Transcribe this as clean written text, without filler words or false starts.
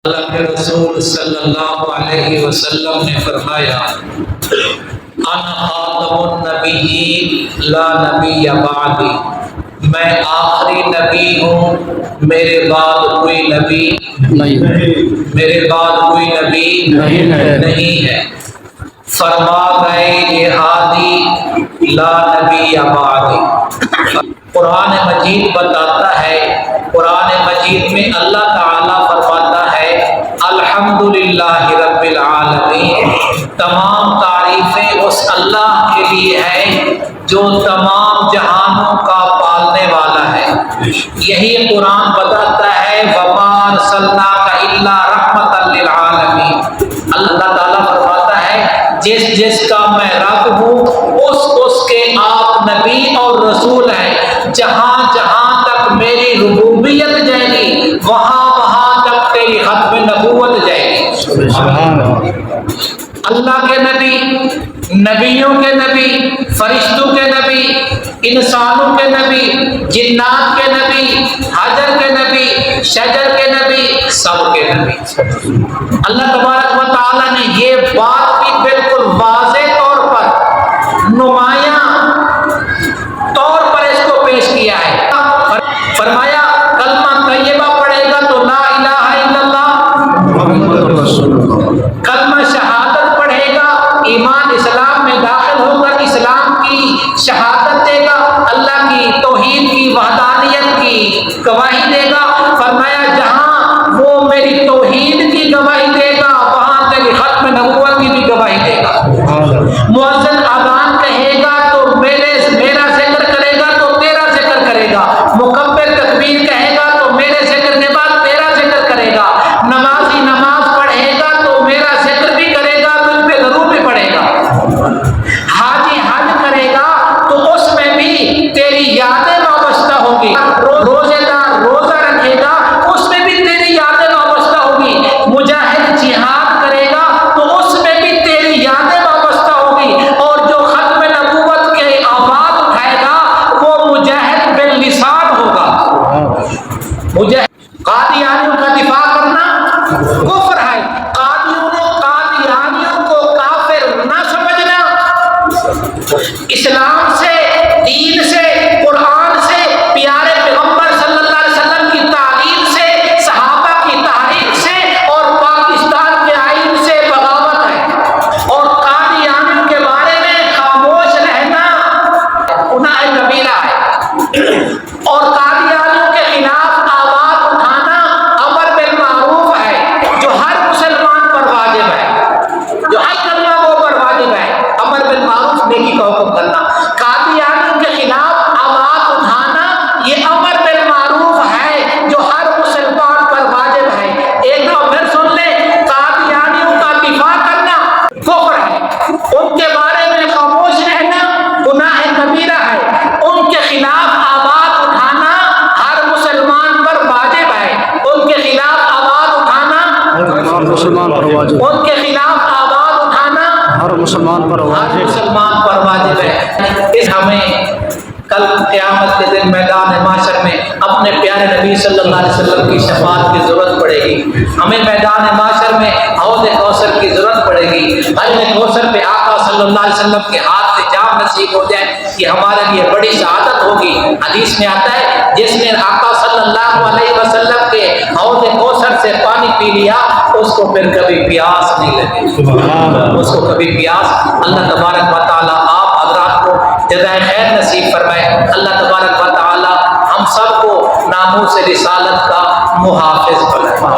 اللہ کے رسول صلی اللہ علیہ وسلم نے فرمایا انا خاتم النبیین لا نبی بعدی، میں آخری نبی ہوں، میرے بعد کوئی نبی میرے بعد کوئی نبی نہیں ہے۔ فرما گئے یہ ہادی لا نبی بعدی۔ قرآن مجید بتاتا ہے، قرآن مجید میں اللہ تعالیٰ فرماتا ہے الحمدللہ رب العالمین، تمام تعریفیں اس اللہ کے لیے ہیں جو تمام جہانوں کا پالنے والا ہے۔ یہی قرآن بتاتا ہے وما ارسلناک الا رحمۃ للعالمین۔ اللہ تعالیٰ فرماتا ہے جس جس کا میں رب ہوں اس کے آپ نبی اور رسول ہیں، جہاں جہاں تک میری ربوبیت جائے گی وہاں تک تیری ختم نبوت جائے گی۔ اللہ کے نبی، نبیوں کے نبی، فرشتوں کے نبی، انسانوں کے نبی، جنات کے نبی، حجر کے نبی، شجر کے نبی، سب کے نبی۔ اللہ تبارک و تعالیٰ نے یہ بات بھی بالکل واضح طور پر، نمایاں طور پر اس کو پیش کیا ہے۔ فرمایا کلمہ طیبہ پڑھے گا تو لا الہ الا اللہ، کلمہ شہادت پڑھے گا، ایمان اسلام میں داخل ہوگا، اسلام کی شہادت دے گا، اللہ کی توحید کی وحدانیت کی گواہی دے گا۔ فرمایا جہاں وہ میری توحید کی گواہی دے گا وہاں تیری ختم نبوت کی بھی گواہی دے گا۔ مؤذن اذان کہے گا تو میرا ذکر کرے گا تو تیرا ذکر کرے گا، مکبر تکبیر کہے گا تو میرے ذکر کے بعد تیرا ذکر کرے گا، نمازی نماز پڑھے گا تو میرا ذکر بھی کرے گا، تجھ پہ ضرور بھی پڑھے گا۔ حاجی حج کرے گا تو اس میں بھی تیری یادیں وابستہ ہوگی، روزے دار روزہ رکھے گا اس میں بھی تیری یادیں وابستہ ہوگی، مجاہد جہاد کرے گا تو اس میں بھی تیری یادیں وابستہ ہوگی، اور جو ختم نبوت کے آواز اٹھائے گا وہ مجاہد باللسان ہوگا۔ مجاہد قادیانیوں کا دفاع کرنا کفر ہے، قادیانیوں کو کافر نہ سمجھنا، اسلام سے، دین سے، قرآن سے، پیارے پیغمبر صلی اللہ علیہ وسلم کی تعلیم سے، صحابہ کی تحریک سے اور پاکستان کے آئین سے بغاوت ہے، اور قادیانیوں کے بارے میں خاموش رہنا گناہ کبیرہ ہے، اور قادیانیوں کے خلاف آواز اٹھانا امر بالمعروف ہے جو ہر مسلمان پر واجب ہے، جو ہر کلمہ گو پر واجب ہے، امر بالمعروف نیکی کا حکم کرنا۔ قادیانیوں کے خلاف آواز اٹھانا یہ امر بالمعروف ہے جو ہر مسلمان پر واجب ہے۔ ایک دفعہ پھر سن لے، قادیانیوں کا دفاع کرنا کفر ہے، ان کے بارے میں خاموش رہنا گناہ کبیرہ ہے، ان کے خلاف آواز اٹھانا ہر مسلمان پر واجب ہے، ان کے خلاف آواز اٹھانا ہر مسلمان پر واجب، ان کے خلاف آواز اٹھانا ہر مسلمان پر واجب ہے۔ اس ہمیں کل قیامت کے دن میدان معاشر میں اپنے پیارے نبی صلی اللہ علیہ وسلم کی شفاعت کی ضرورت پڑے گی، ہمیں میدان معاشر میں حوض کوثر کی ضرورت پڑے گی، حوض کوثر پہ آقا صلی اللہ علیہ وسلم کے ہاتھ سے جام نصیب ہو جائے، یہ ہمارے لیے بڑی سعادت ہوگی۔ حدیث میں آتا ہے جس نے آقا صلی اللہ علیہ وسلم کے حوض کوثر سے پانی پی لیا اس کو پھر کبھی پیاس نہیں لگے، اس کو کبھی پیاس۔ اللہ تبارک و تعالیٰ آپ حضرات کو جزائے خیر نصیب فرمائے، اللہ تبارک و تعالیٰ ہم سب کو ناموس رسالت کا محافظ بنائے۔